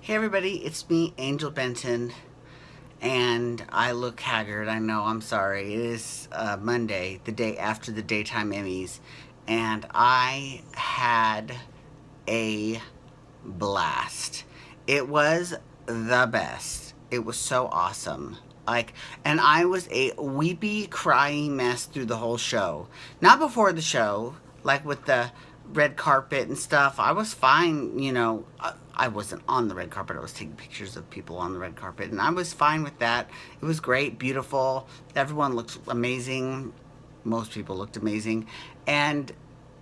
Hey everybody, it's me, Angel Benton, and I look haggard. I know, I'm sorry. It is Monday, the day after the daytime Emmys, and I had a blast. It was the best. It was so awesome. Like, and I was a weepy, crying mess through the whole show. Not before the show, like with the red carpet and stuff. I was fine, I wasn't on the red carpet. I was taking pictures of people on the red carpet, and I was fine with that. It was great, beautiful. Everyone looked amazing. Most people looked amazing. And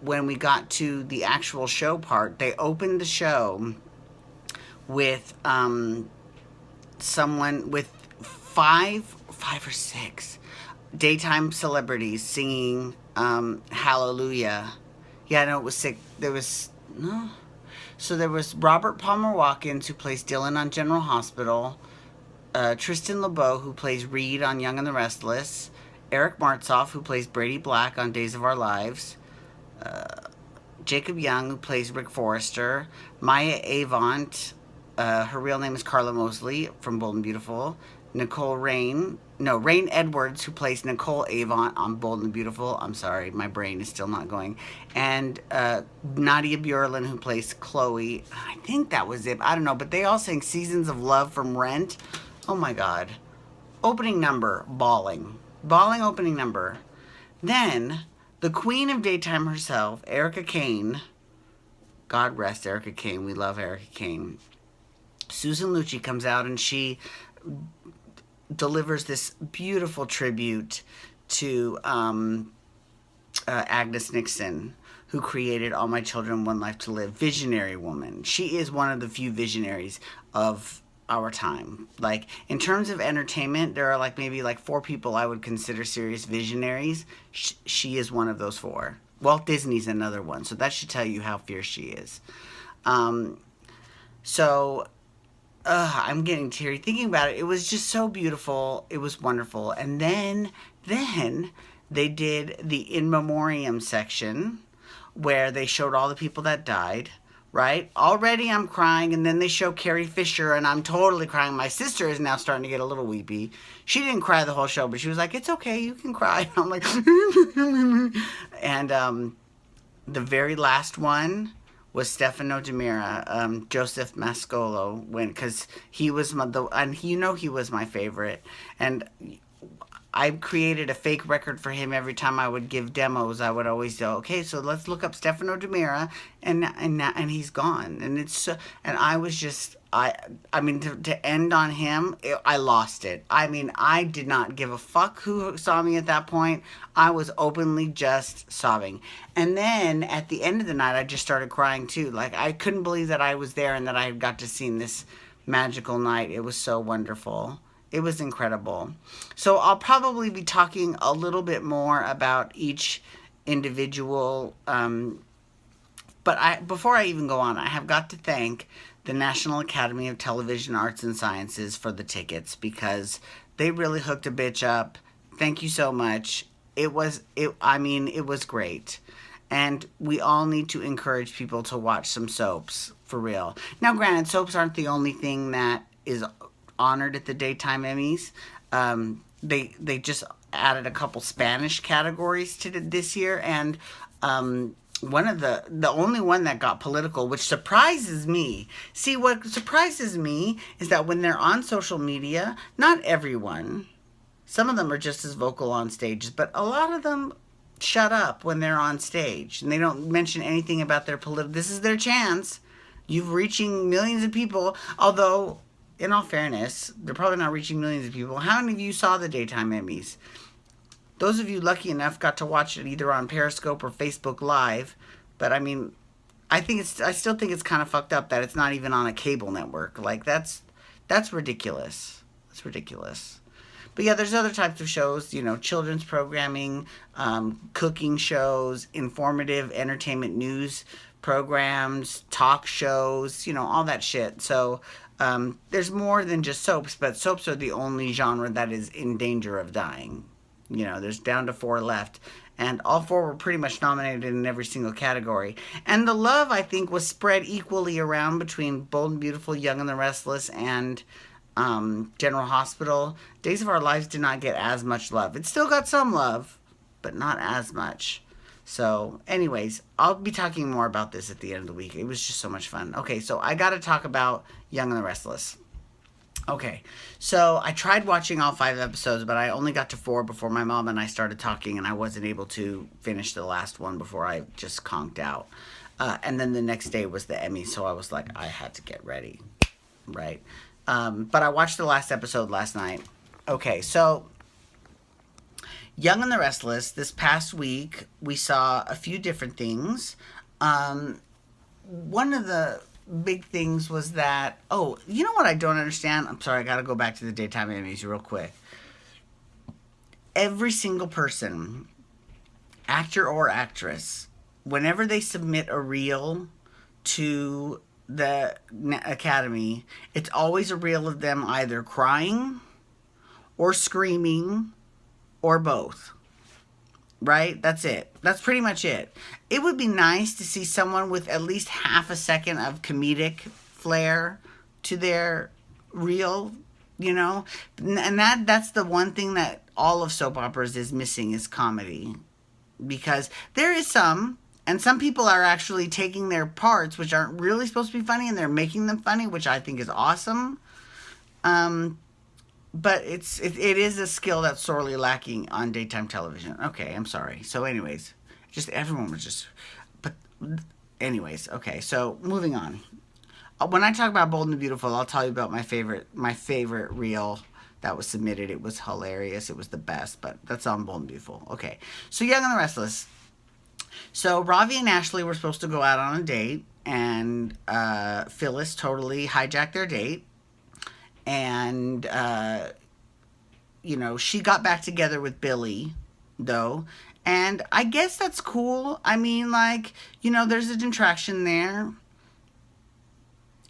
when we got to the actual show part, they opened the show with someone with five or six daytime celebrities singing Hallelujah. Yeah, no, it was sick. There was no. So there was Robert Palmer Watkins, who plays Dylan on General Hospital, Tristan LeBeau, who plays Reed on Young and the Restless, Eric Martzoff, who plays Brady Black on Days of Our Lives, Jacob Young, who plays Rick Forrester, Maya Avant, her real name is Carla Mosley from Bold and Beautiful, Rain Edwards, who plays Nicole Avant on Bold and Beautiful. I'm sorry, my brain is still not going. And Nadia Bjorlin, who plays Chloe. I think that was it. I don't know, but they all sang Seasons of Love from Rent. Oh my God. Opening number, bawling. Bawling opening number. Then, the queen of daytime herself, Erica Kane. God rest Erica Kane. We love Erica Kane. Susan Lucci comes out and she delivers this beautiful tribute to Agnes Nixon, who created All My Children, One Life to Live. Visionary woman. She is one of the few visionaries of our time. Like, in terms of entertainment, there are maybe four people I would consider serious visionaries. She is one of those four. Walt Disney's another one, so that should tell you how fierce she is. So I'm getting teary thinking about it. It was just so beautiful. It was wonderful. And then they did the in memoriam section where they showed all the people that died, right? Already I'm crying, and then they show Carrie Fisher, and I'm totally crying. My sister is now starting to get a little weepy. She didn't cry the whole show, but she was like, "It's okay, you can cry." And I'm like, and the very last one was Stefano Demira, Joseph Mascolo, because he was and he was my favorite, and I created a fake record for him. Every time I would give demos, I would always go, "Okay, so let's look up Stefano Demira," and he's gone, and I was just I mean to end on him, I lost it. I mean, I did not give a fuck who saw me at that point. I was openly just sobbing, and then at the end of the night, I just started crying too. Like, I couldn't believe that I was there and that I had got to see this magical night. It was so wonderful. It was incredible. So I'll probably be talking a little bit more about each individual. But before I even go on, I have got to thank the National Academy of Television Arts and Sciences for the tickets, because they really hooked a bitch up. Thank you so much. It was great. And we all need to encourage people to watch some soaps, for real. Now, granted, soaps aren't the only thing that is honored at the Daytime Emmys. They just added a couple Spanish categories to this year, and one of the only one that got political, which surprises me. See, what surprises me is that when they're on social media, not everyone, some of them are just as vocal on stage, but a lot of them shut up when they're on stage, and they don't mention anything about their political. This is their chance. You're reaching millions of people, although, in all fairness, they're probably not reaching millions of people. How many of you saw the Daytime Emmys? Those of you lucky enough got to watch it either on Periscope or Facebook Live. But I mean, I still think it's kind of fucked up that it's not even on a cable network. Like, that's ridiculous. That's ridiculous. But yeah, there's other types of shows, children's programming, cooking shows, informative entertainment news programs, talk shows, all that shit. So there's more than just soaps, but soaps are the only genre that is in danger of dying. There's down to 4 left. and all four were pretty much nominated in every single category. And the love, I think, was spread equally around between Bold and Beautiful, Young and the Restless, and General Hospital. Days of Our Lives did not get as much love. It still got some love, but not as much. So, anyways, I'll be talking more about this at the end of the week. It was just so much fun. Okay, so I got to talk about Young and the Restless. Okay, so I tried watching all 5 episodes, but I only got to 4 before my mom and I started talking, and I wasn't able to finish the last one before I just conked out. And then the next day was the Emmy, so I was like, I had to get ready, right? But I watched the last episode last night. Okay, so Young and the Restless, this past week, we saw a few different things. One of the big things was that, oh, you know what I don't understand? I'm sorry, I gotta go back to the daytime Emmys real quick. Every single person, actor or actress, whenever they submit a reel to the Academy, it's always a reel of them either crying or screaming or both. Right? That's it. That's pretty much it. It would be nice to see someone with at least half a second of comedic flair to their reel, you know? And that's the one thing that all of soap operas is missing, is comedy. Because there is some, and some people are actually taking their parts, which aren't really supposed to be funny, and they're making them funny, which I think is awesome. But it is a skill that's sorely lacking on daytime television. Okay, I'm sorry. So anyways, just everyone was just... But anyways, okay, so moving on. When I talk about Bold and Beautiful, I'll tell you about my favorite reel that was submitted. It was hilarious. It was the best, but that's on Bold and Beautiful. Okay, so Young and the Restless. So Ravi and Ashley were supposed to go out on a date, and Phyllis totally hijacked their date. And, you know, she got back together with Billy, though. And I guess that's cool. I mean, like, you know, there's an attraction there.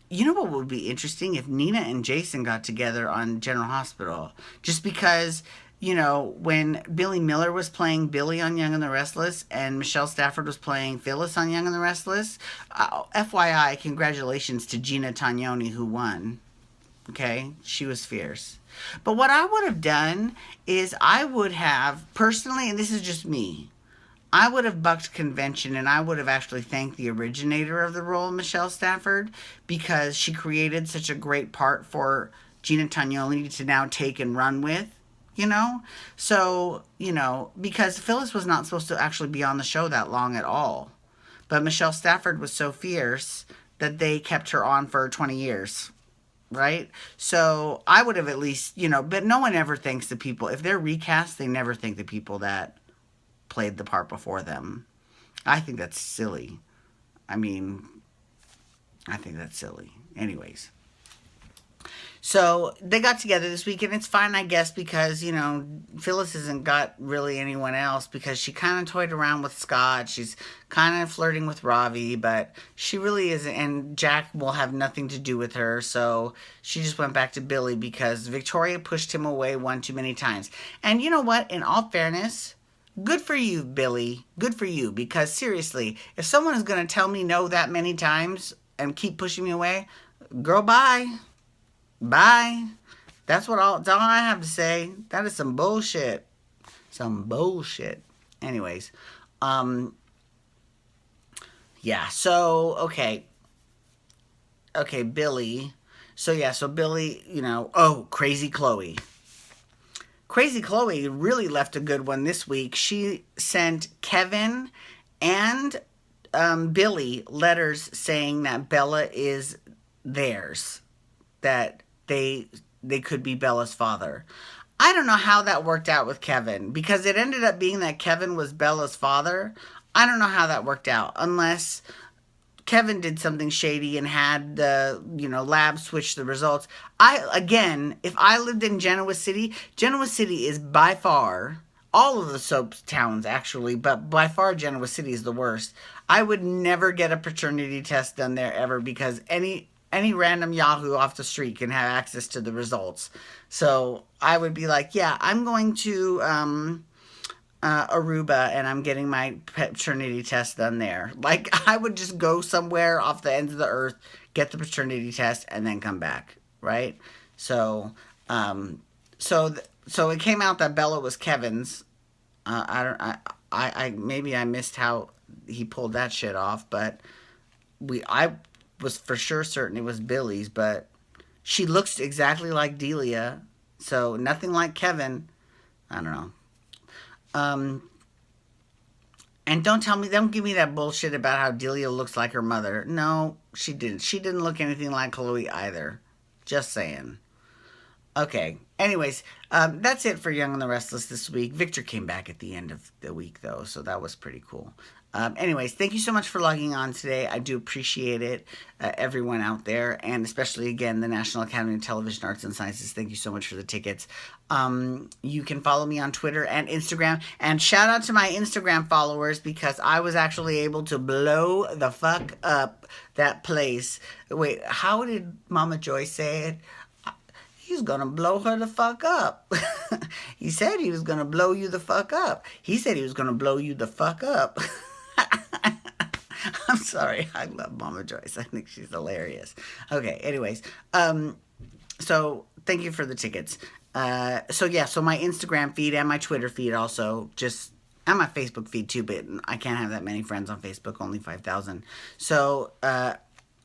You know what would be interesting? If Nina and Jason got together on General Hospital. Just because, you know, when Billy Miller was playing Billy on Young and the Restless and Michelle Stafford was playing Phyllis on Young and the Restless, FYI, congratulations to Gina Tognoni, who won. Okay, she was fierce. But what I would have done is I would have, personally, and this is just me, I would have bucked convention and I would have actually thanked the originator of the role, Michelle Stafford, because she created such a great part for Gina Tognoni to now take and run with, you know? So, you know, because Phyllis was not supposed to actually be on the show that long at all. But Michelle Stafford was so fierce that they kept her on for 20 years. Right? So I would have at least, you know, but no one ever thanks the people. If they're recast, they never thank the people that played the part before them. I think that's silly. I mean, I think that's silly. Anyways. So they got together this week, and it's fine, I guess, because, you know, Phyllis hasn't got really anyone else because she kind of toyed around with Scott. She's kind of flirting with Ravi, but she really isn't, and Jack will have nothing to do with her, so she just went back to Billy because Victoria pushed him away one too many times. And you know what? In all fairness, good for you, Billy. Good for you, because seriously, if someone is going to tell me no that many times and keep pushing me away, girl, bye. Bye. That's all I have to say. That is some bullshit. Some bullshit. Anyways. Yeah, so, okay. Okay, Billy. So Billy, you know, oh, Crazy Chloe. Crazy Chloe really left a good one this week. She sent Kevin and Billy letters saying that Bella is theirs. That they could be Bella's father. I don't know how that worked out with Kevin, because it ended up being that Kevin was Bella's father. I don't know how that worked out, unless Kevin did something shady and had the, you know, lab switch the results. If I lived in Genoa City is by far, all of the soap towns actually, but by far Genoa City is the worst. I would never get a paternity test done there ever, because any random Yahoo off the street can have access to the results. So I would be like, yeah, I'm going to Aruba and I'm getting my paternity test done there. Like, I would just go somewhere off the ends of the earth, get the paternity test, and then come back, right? So, so it came out that Bella was Kevin's. I don't, maybe I missed how he pulled that shit off, but I was for sure certain it was Billy's, but she looks exactly like Delia, so nothing like Kevin. I don't know. Um, And don't give me that bullshit about how Delia looks like her mother. No, she didn't. She didn't look anything like Chloe either. Just saying. Okay. Anyways, that's it for Young and the Restless this week. Victor came back at the end of the week, though, so that was pretty cool. Anyways, thank you so much for logging on today. I do appreciate it, everyone out there, and especially, again, the National Academy of Television Arts and Sciences. Thank you so much for the tickets. You can follow me on Twitter and Instagram, and shout out to my Instagram followers because I was actually able to blow the fuck up that place. Wait, how did Mama Joy say it? He's gonna blow her the fuck up. He said he was gonna blow you the fuck up. He said he was gonna blow you the fuck up. I'm sorry. I love Mama Joyce. I think she's hilarious. Okay, anyways. So thank you for the tickets. So my Instagram feed and my Twitter feed also just and my Facebook feed too, but I can't have that many friends on Facebook, only 5,000. So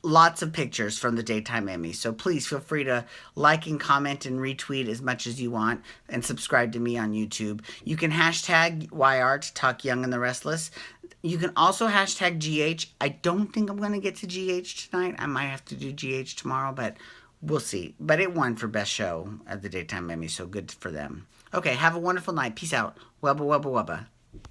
lots of pictures from the Daytime Emmy. So please feel free to like and comment and retweet as much as you want and subscribe to me on YouTube. You can hashtag YR to talk Young and the Restless. You can also hashtag GH. I don't think I'm going to get to GH tonight. I might have to do GH tomorrow, but we'll see. But it won for Best Show at the Daytime Emmy, so good for them. Okay, have a wonderful night. Peace out. Wubba, wubba, wubba.